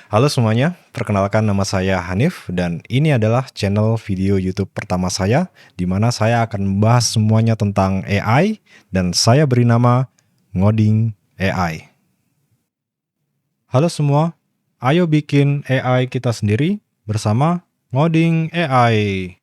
Halo semuanya, perkenalkan nama saya Hanif dan ini adalah channel video YouTube pertama saya di mana saya akan membahas semuanya tentang AI dan saya beri nama Ngoding AI. Halo semua, ayo bikin AI kita sendiri bersama Ngoding AI.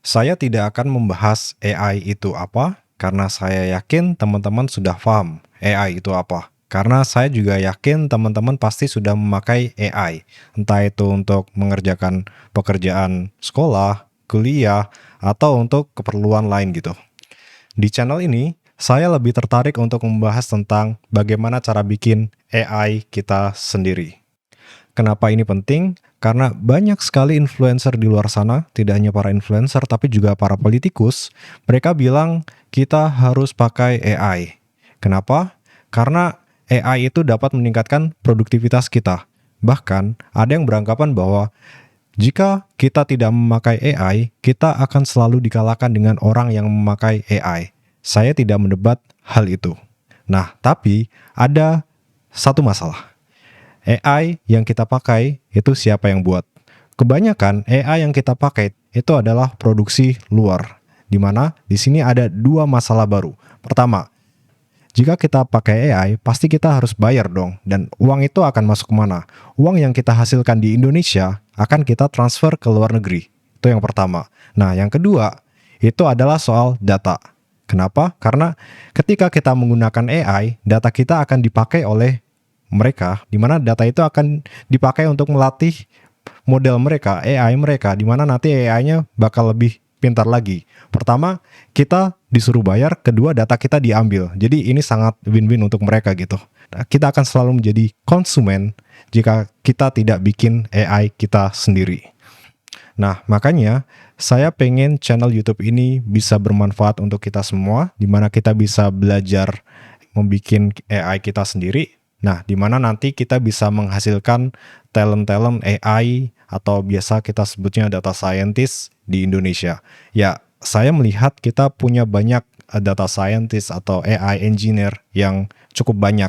Saya tidak akan membahas AI itu apa karena saya yakin teman-teman sudah paham AI itu apa. Karena saya juga yakin teman-teman pasti sudah memakai AI, entah itu untuk mengerjakan pekerjaan sekolah, kuliah, atau untuk keperluan lain gitu. Di channel ini, saya lebih tertarik untuk membahas tentang bagaimana cara bikin AI kita sendiri. Kenapa ini penting? Karena banyak sekali influencer di luar sana, tidak hanya para influencer tapi juga para politikus, mereka bilang kita harus pakai AI. Kenapa? Karena AI itu dapat meningkatkan produktivitas kita. Bahkan ada yang beranggapan bahwa jika kita tidak memakai AI, kita akan selalu dikalahkan dengan orang yang memakai AI. Saya tidak mendebat hal itu. Nah, tapi ada satu masalah. AI yang kita pakai itu siapa yang buat? Kebanyakan AI yang kita pakai itu adalah produksi luar, di mana di sini ada dua masalah baru. Pertama, jika kita pakai AI, pasti kita harus bayar dong, dan uang itu akan masuk kemana? Uang yang kita hasilkan di Indonesia akan kita transfer ke luar negeri. Itu yang pertama. Nah, yang kedua, itu adalah soal data. Kenapa? Karena ketika kita menggunakan AI, data kita akan dipakai oleh mereka, di mana data itu akan dipakai untuk melatih model mereka, AI mereka, di mana nanti AI-nya bakal lebih pintar lagi. Pertama, kita disuruh bayar, kedua data kita diambil. Jadi ini sangat win-win untuk mereka gitu. Kita akan selalu menjadi konsumen jika kita tidak bikin AI kita sendiri. Nah, makanya saya pengen channel YouTube ini bisa bermanfaat untuk kita semua, di mana kita bisa belajar membuat AI kita sendiri. Nah, di mana nanti kita bisa menghasilkan talent-talent AI atau biasa kita sebutnya data scientist di Indonesia. Ya, saya melihat kita punya banyak data scientist atau AI engineer yang cukup banyak.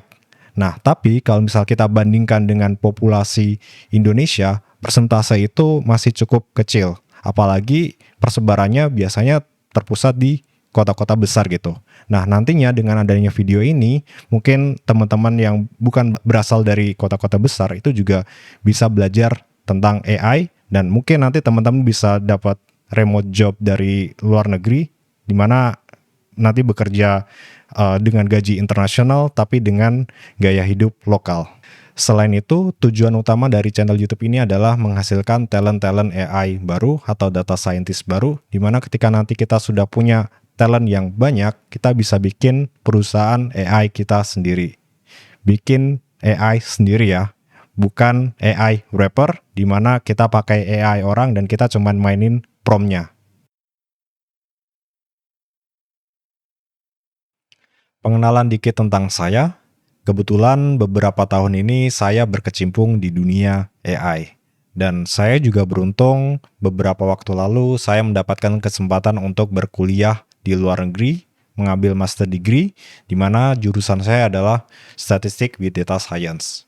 Nah, tapi kalau misal kita bandingkan dengan populasi Indonesia, persentase itu masih cukup kecil. Apalagi persebarannya biasanya terpusat di kota-kota besar gitu. Nah, nantinya dengan adanya video ini, mungkin teman-teman yang bukan berasal dari kota-kota besar itu juga bisa belajar tentang AI dan mungkin nanti teman-teman bisa dapat remote job dari luar negeri di mana nanti bekerja dengan gaji internasional tapi dengan gaya hidup lokal. Selain itu, tujuan utama dari channel YouTube ini adalah menghasilkan talent-talent AI baru atau data scientist baru, di mana ketika nanti kita sudah punya talent yang banyak, kita bisa bikin perusahaan AI kita sendiri. Bikin AI sendiri ya, bukan AI wrapper, di mana kita pakai AI orang dan kita cuma mainin prompt-nya. Pengenalan dikit tentang saya. Kebetulan beberapa tahun ini saya berkecimpung di dunia AI. Dan saya juga beruntung beberapa waktu lalu saya mendapatkan kesempatan untuk berkuliah di luar negeri, mengambil master degree, di mana jurusan saya adalah Statistic with Data Science.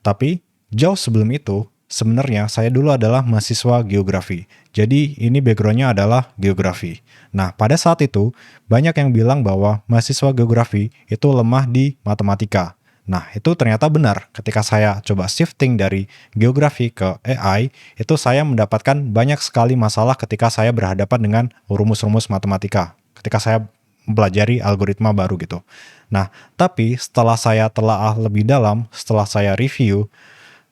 Tapi jauh sebelum itu, sebenarnya saya dulu adalah mahasiswa geografi. Jadi ini backgroundnya adalah geografi. Nah, pada saat itu banyak yang bilang bahwa mahasiswa geografi itu lemah di matematika. Nah, itu ternyata benar. Ketika saya coba shifting dari geografi ke AI, itu saya mendapatkan banyak sekali masalah ketika saya berhadapan dengan rumus-rumus matematika. Ketika saya mempelajari algoritma baru gitu. Nah, tapi setelah saya telaah lebih dalam, setelah saya review,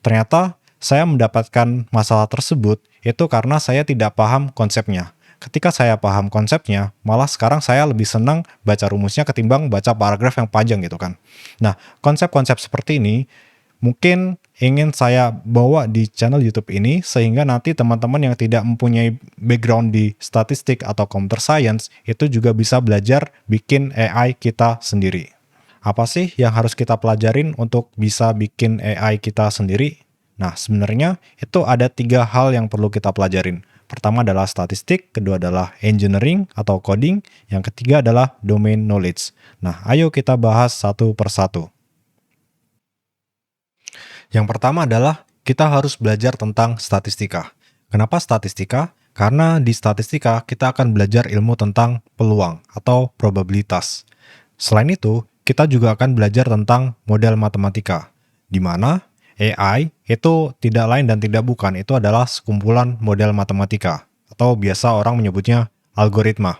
ternyata saya mendapatkan masalah tersebut itu karena saya tidak paham konsepnya. Ketika saya paham konsepnya, malah sekarang saya lebih senang baca rumusnya ketimbang baca paragraf yang panjang gitu kan. Nah, konsep-konsep seperti ini mungkin ingin saya bawa di channel YouTube ini sehingga nanti teman-teman yang tidak mempunyai background di statistik atau computer science itu juga bisa belajar bikin AI kita sendiri. Apa sih yang harus kita pelajarin untuk bisa bikin AI kita sendiri? Nah, sebenarnya itu ada 3 hal yang perlu kita pelajarin. Pertama adalah statistik, kedua adalah engineering atau coding, yang ketiga adalah domain knowledge. Nah, ayo kita bahas satu persatu. Yang pertama adalah kita harus belajar tentang statistika. Kenapa statistika? Karena di statistika kita akan belajar ilmu tentang peluang atau probabilitas. Selain itu, kita juga akan belajar tentang model matematika, di mana AI itu tidak lain dan tidak bukan, itu adalah sekumpulan model matematika, atau biasa orang menyebutnya algoritma.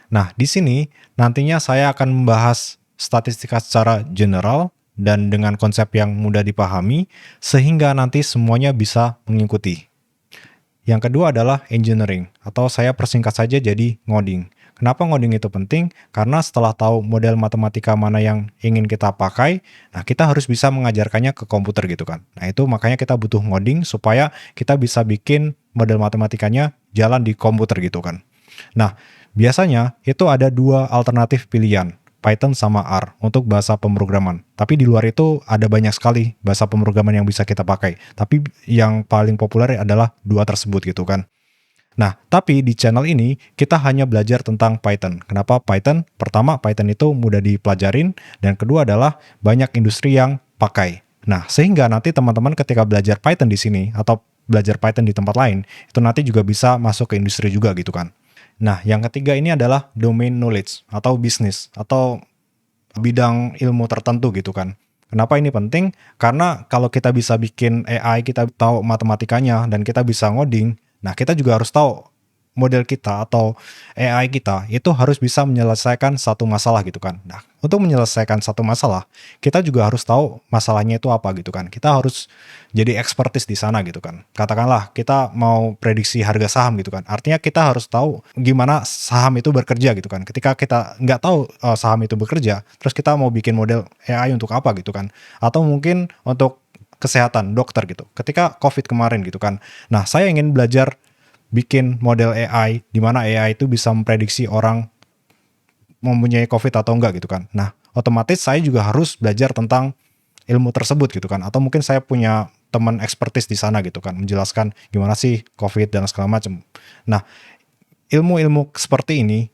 Nah, di sini nantinya saya akan membahas statistika secara general dan dengan konsep yang mudah dipahami, sehingga nanti semuanya bisa mengikuti. Yang kedua adalah engineering, atau saya persingkat saja jadi ngoding. Kenapa ngoding itu penting? Karena setelah tahu model matematika mana yang ingin kita pakai, nah kita harus bisa mengajarkannya ke komputer gitu kan. Nah itu makanya kita butuh ngoding supaya kita bisa bikin model matematikanya jalan di komputer gitu kan. Nah, biasanya itu ada dua alternatif pilihan, Python sama R untuk bahasa pemrograman. Tapi di luar itu ada banyak sekali bahasa pemrograman yang bisa kita pakai. Tapi yang paling populer adalah dua tersebut gitu kan. Nah, tapi di channel ini kita hanya belajar tentang Python. Kenapa Python? Pertama, Python itu mudah dipelajarin, dan kedua adalah banyak industri yang pakai. Nah, sehingga nanti teman-teman ketika belajar Python di sini atau belajar Python di tempat lain, itu nanti juga bisa masuk ke industri juga gitu kan. Nah, yang ketiga ini adalah domain knowledge atau bisnis atau bidang ilmu tertentu gitu kan. Kenapa ini penting? Karena kalau kita bisa bikin AI, kita tahu matematikanya, dan kita bisa ngoding, nah kita juga harus tahu model kita atau AI kita itu harus bisa menyelesaikan satu masalah gitu kan. Nah, untuk menyelesaikan satu masalah, kita juga harus tahu masalahnya itu apa gitu kan. Kita harus jadi expertise di sana gitu kan. Katakanlah kita mau prediksi harga saham gitu kan. Artinya kita harus tahu gimana saham itu bekerja gitu kan. Ketika kita nggak tahu saham itu bekerja, terus kita mau bikin model AI untuk apa gitu kan. Atau mungkin untuk kesehatan, dokter gitu. Ketika COVID kemarin gitu kan. Nah, saya ingin belajar bikin model AI, di mana AI itu bisa memprediksi orang mempunyai COVID atau enggak gitu kan. Nah, otomatis saya juga harus belajar tentang ilmu tersebut gitu kan. Atau mungkin saya punya teman expertise di sana gitu kan, menjelaskan gimana sih COVID dan segala macam. Nah, ilmu-ilmu seperti ini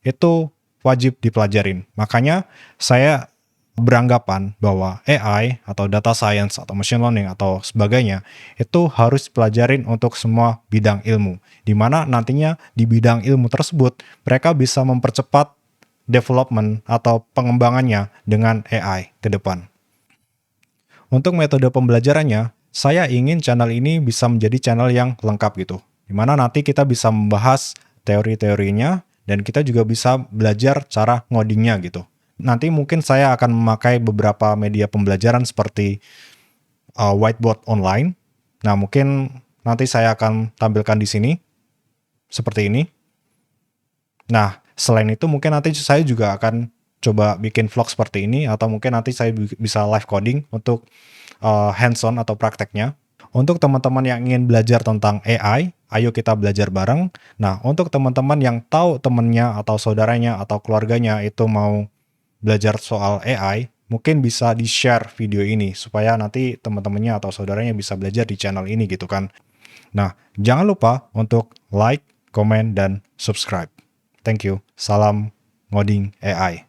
itu wajib dipelajarin. Makanya saya beranggapan bahwa AI atau data science atau machine learning atau sebagainya itu harus pelajarin untuk semua bidang ilmu, di mana nantinya di bidang ilmu tersebut mereka bisa mempercepat development atau pengembangannya dengan AI ke depan. Untuk metode pembelajarannya, saya ingin channel ini bisa menjadi channel yang lengkap gitu, di mana nanti kita bisa membahas teori-teorinya dan kita juga bisa belajar cara ngodingnya gitu. Nanti mungkin saya akan memakai beberapa media pembelajaran seperti whiteboard online. Nah, mungkin nanti saya akan tampilkan di sini seperti ini. Nah, selain itu mungkin nanti saya juga akan coba bikin vlog seperti ini, atau mungkin nanti saya bisa live coding untuk hands-on atau prakteknya. Untuk teman-teman yang ingin belajar tentang AI, ayo kita belajar bareng. Nah, untuk teman-teman yang tahu temannya atau saudaranya atau keluarganya itu mau belajar soal AI, mungkin bisa di-share video ini supaya nanti teman-temannya atau saudaranya bisa belajar di channel ini gitu kan. Nah, jangan lupa untuk like, komen, dan subscribe. Thank you. Salam ngoding AI.